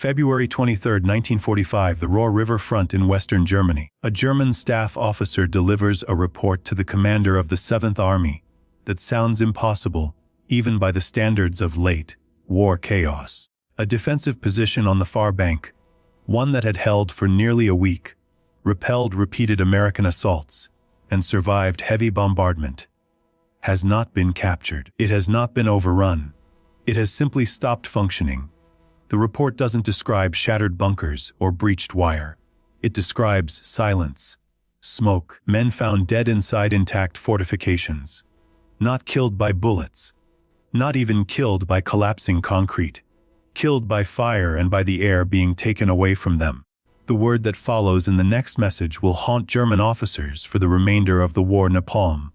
February 23, 1945, the Roer River front in western Germany. A German staff officer delivers a report to the commander of the 7th Army that sounds impossible, even by the standards of late war chaos. A defensive position on the far bank, one that had held for nearly a week, repelled repeated American assaults, and survived heavy bombardment, has not been captured. It has not been overrun. It has simply stopped functioning. The report doesn't describe shattered bunkers or breached wire. It describes silence, smoke, men found dead inside intact fortifications. Not killed by bullets. Not even killed by collapsing concrete. Killed by fire and by the air being taken away from them. The word that follows in the next message will haunt German officers for the remainder of the war. Napalm.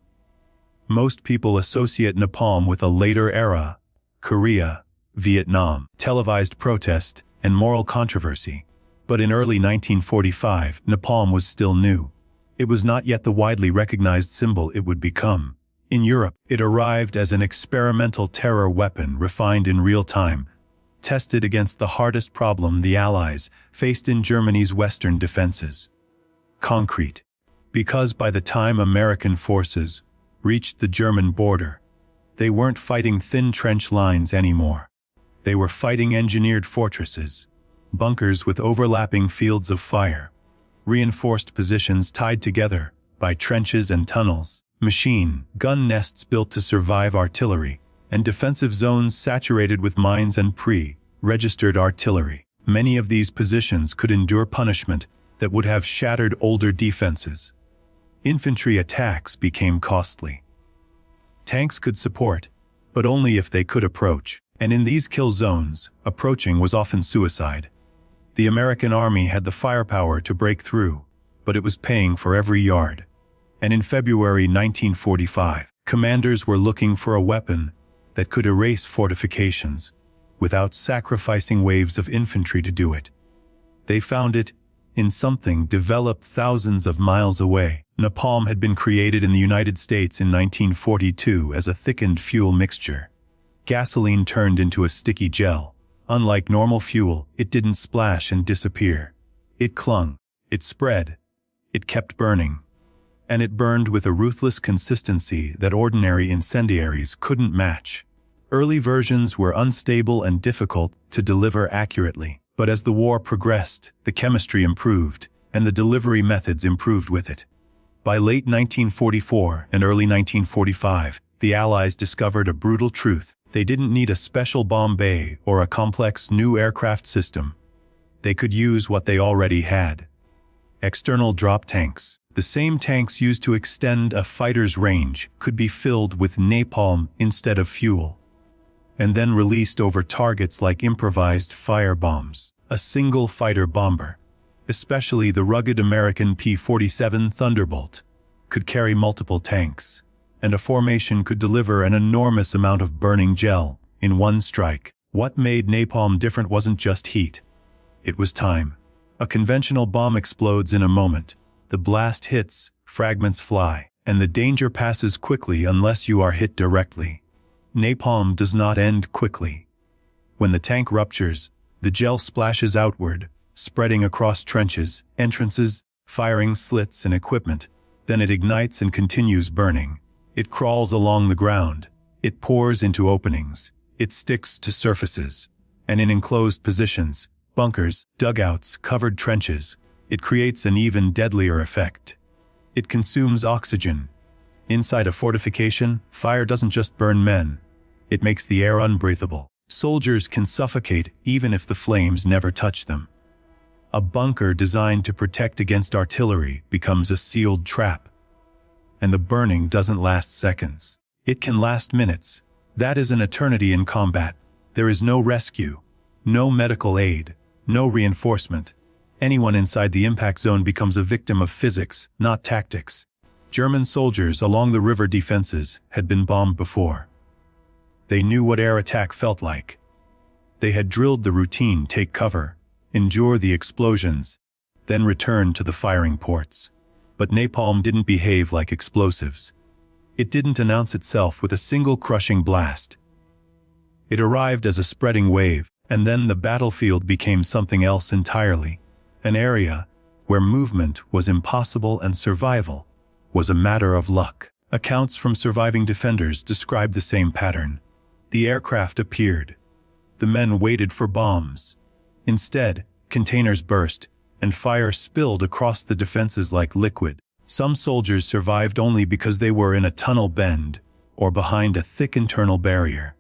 Most people associate napalm with a later era, Korea, Vietnam, televised protest, and moral controversy. But in early 1945, napalm was still new. It was not yet the widely recognized symbol it would become. In Europe, it arrived as an experimental terror weapon refined in real time, tested against the hardest problem the Allies faced in Germany's western defenses: concrete. Because by the time American forces reached the German border, they weren't fighting thin trench lines anymore. They were fighting engineered fortresses, bunkers with overlapping fields of fire, reinforced positions tied together by trenches and tunnels, machine gun nests built to survive artillery, and defensive zones saturated with mines and pre-registered artillery. Many of these positions could endure punishment that would have shattered older defenses. Infantry attacks became costly. Tanks could support, but only if they could approach. And in these kill zones, approaching was often suicide. The American Army had the firepower to break through, but it was paying for every yard. And in February 1945, commanders were looking for a weapon that could erase fortifications without sacrificing waves of infantry to do it. They found it in something developed thousands of miles away. Napalm had been created in the United States in 1942 as a thickened fuel mixture. Gasoline turned into a sticky gel. Unlike normal fuel, it didn't splash and disappear. It clung, it spread, it kept burning. And it burned with a ruthless consistency that ordinary incendiaries couldn't match. Early versions were unstable and difficult to deliver accurately, but as the war progressed, the chemistry improved, and the delivery methods improved with it. By late 1944 and early 1945, the Allies discovered a brutal truth. They didn't need a special bomb bay or a complex new aircraft system. They could use what they already had. External drop tanks. The same tanks used to extend a fighter's range could be filled with napalm instead of fuel, and then released over targets like improvised fire bombs. A single fighter bomber, especially the rugged American P-47 Thunderbolt, could carry multiple tanks, and a formation could deliver an enormous amount of burning gel in one strike. What made napalm different wasn't just heat. It was time. A conventional bomb explodes in a moment. The blast hits, fragments fly, and the danger passes quickly unless you are hit directly. Napalm does not end quickly. When the tank ruptures, the gel splashes outward, spreading across trenches, entrances, firing slits and equipment. Then it ignites and continues burning. It crawls along the ground. It pours into openings. It sticks to surfaces. And in enclosed positions, bunkers, dugouts, covered trenches, it creates an even deadlier effect. It consumes oxygen. Inside a fortification, fire doesn't just burn men. It makes the air unbreathable. Soldiers can suffocate even if the flames never touch them. A bunker designed to protect against artillery becomes a sealed trap. And the burning doesn't last seconds. It can last minutes. That is an eternity in combat. There is no rescue, no medical aid, no reinforcement. Anyone inside the impact zone becomes a victim of physics, not tactics. German soldiers along the river defenses had been bombed before. They knew what air attack felt like. They had drilled the routine take cover, endure the explosions, then return to the firing ports. But napalm didn't behave like explosives. It didn't announce itself with a single crushing blast. It arrived as a spreading wave, And then the battlefield became something else entirely, an area where movement was impossible and survival was a matter of luck. Accounts from surviving defenders describe the same pattern. The aircraft appeared. The men waited for bombs. Instead, containers burst, and fire spilled across the defenses like liquid. Some soldiers survived only because they were in a tunnel bend or behind a thick internal barrier.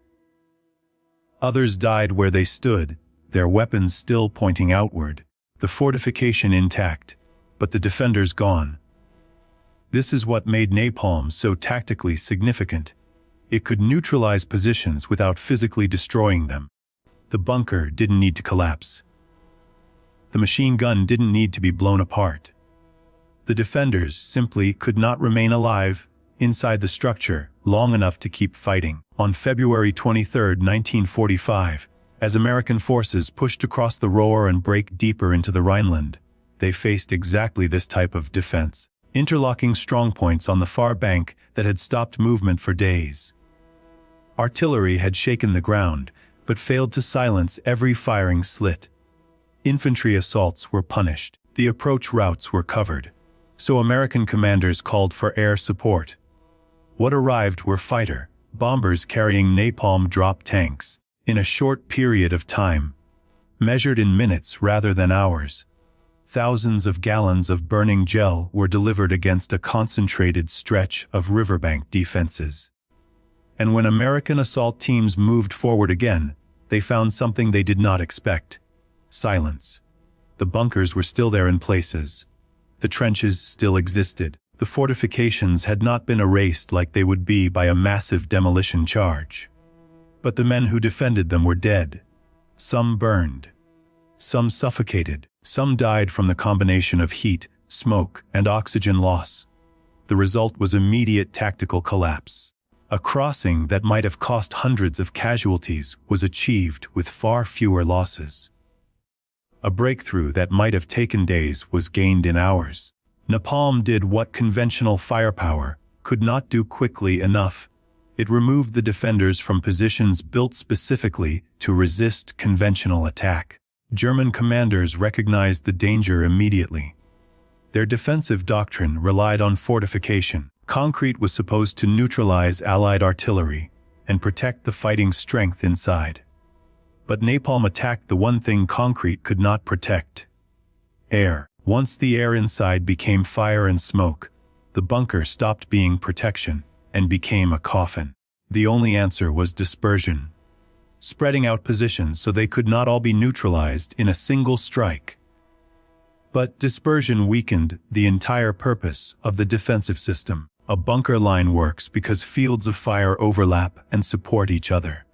Others died where they stood, their weapons still pointing outward, the fortification intact, but the defenders gone. This is what made napalm so tactically significant. It could neutralize positions without physically destroying them. The bunker didn't need to collapse. The machine gun didn't need to be blown apart. The defenders simply could not remain alive inside the structure long enough to keep fighting. On February 23, 1945, as American forces pushed across the Roer and break deeper into the Rhineland, they faced exactly this type of defense. Interlocking strongpoints on the far bank that had stopped movement for days. Artillery had shaken the ground, but failed to silence every firing slit. Infantry assaults were punished. The approach routes were covered. So American commanders called for air support. What arrived were fighter bombers carrying napalm drop tanks. In a short period of time, measured in minutes rather than hours, thousands of gallons of burning gel were delivered against a concentrated stretch of riverbank defenses. And when American assault teams moved forward again, they found something they did not expect: silence. The bunkers were still there in places. The trenches still existed. The fortifications had not been erased like they would be by a massive demolition charge. But the men who defended them were dead. Some burned. Some suffocated. Some died from the combination of heat, smoke, and oxygen loss. The result was immediate tactical collapse. A crossing that might have cost hundreds of casualties was achieved with far fewer losses. A breakthrough that might have taken days was gained in hours. Napalm did what conventional firepower could not do quickly enough. It removed the defenders from positions built specifically to resist conventional attack. German commanders recognized the danger immediately. Their defensive doctrine relied on fortification. Concrete was supposed to neutralize Allied artillery and protect the fighting strength inside. But napalm attacked the one thing concrete could not protect: air. Once the air inside became fire and smoke, the bunker stopped being protection and became a coffin. The only answer was dispersion, spreading out positions so they could not all be neutralized in a single strike. But dispersion weakened the entire purpose of the defensive system. A bunker line works because fields of fire overlap and support each other.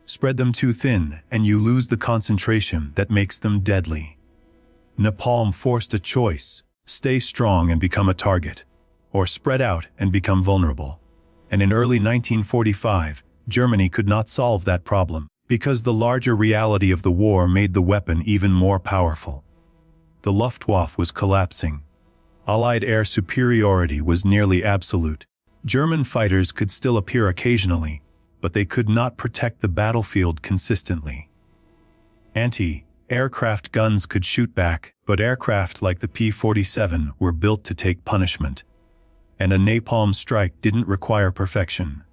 Spread them too thin and you lose the concentration that makes them deadly. Napalm forced a choice: stay strong and become a target, or spread out and become vulnerable. And in early 1945, Germany could not solve that problem, because the larger reality of the war made the weapon even more powerful. The Luftwaffe was collapsing. Allied air superiority was nearly absolute. German fighters could still appear occasionally, but they could not protect the battlefield consistently. Anti-aircraft guns could shoot back, but aircraft like the P-47 were built to take punishment. And a napalm strike didn't require perfection.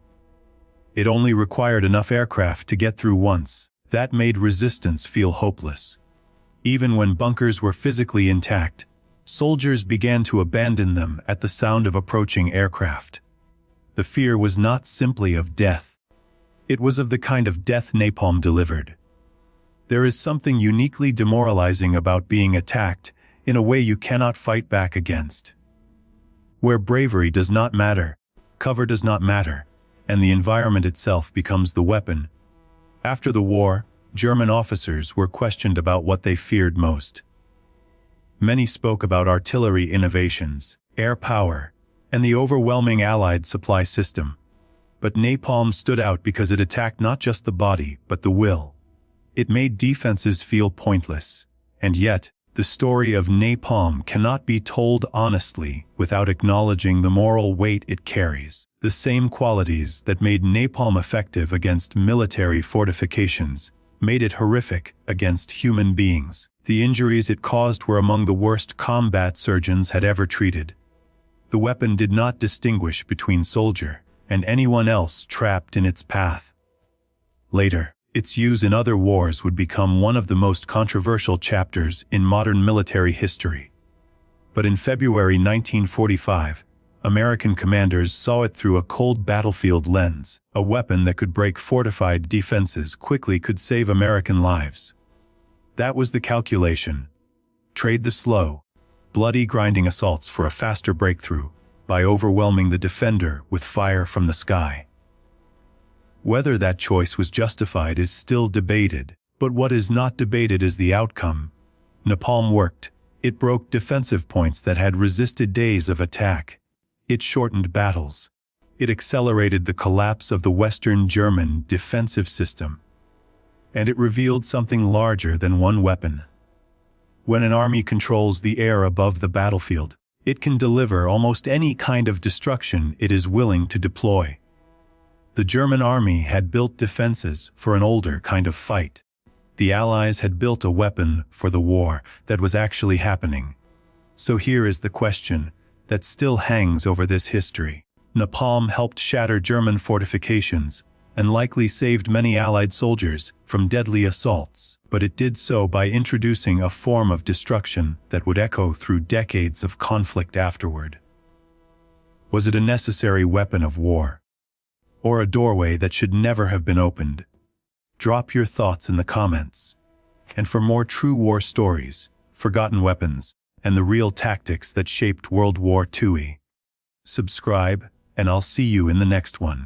It only required enough aircraft to get through once. That made resistance feel hopeless. Even when bunkers were physically intact, soldiers began to abandon them at the sound of approaching aircraft. The fear was not simply of death. It was of the kind of death napalm delivered. There is something uniquely demoralizing about being attacked in a way you cannot fight back against. Where bravery does not matter, cover does not matter, and the environment itself becomes the weapon. After the war, German officers were questioned about what they feared most. Many spoke about artillery innovations, air power, and the overwhelming Allied supply system. But napalm stood out because it attacked not just the body, but the will. It made defenses feel pointless. And yet, the story of napalm cannot be told honestly without acknowledging the moral weight it carries. The same qualities that made napalm effective against military fortifications made it horrific against human beings. The injuries it caused were among the worst combat surgeons had ever treated. The weapon did not distinguish between soldier and anyone else trapped in its path. Later, its use in other wars would become one of the most controversial chapters in modern military history. But in February 1945, American commanders saw it through a cold battlefield lens. A weapon that could break fortified defenses quickly could save American lives. That was the calculation. Trade the slow, bloody grinding assaults for a faster breakthrough by overwhelming the defender with fire from the sky. Whether that choice was justified is still debated, but what is not debated is the outcome. Napalm worked. It broke defensive points that had resisted days of attack. It shortened battles. It accelerated the collapse of the Western German defensive system. And it revealed something larger than one weapon. When an army controls the air above the battlefield, it can deliver almost any kind of destruction it is willing to deploy. The German army had built defenses for an older kind of fight. The Allies had built a weapon for the war that was actually happening. So here is the question that still hangs over this history. Napalm helped shatter German fortifications and likely saved many Allied soldiers from deadly assaults, but it did so by introducing a form of destruction that would echo through decades of conflict afterward. Was it a necessary weapon of war? Or a doorway that should never have been opened? Drop your thoughts in the comments. And for more true war stories, forgotten weapons, and the real tactics that shaped World War II, subscribe, and I'll see you in the next one.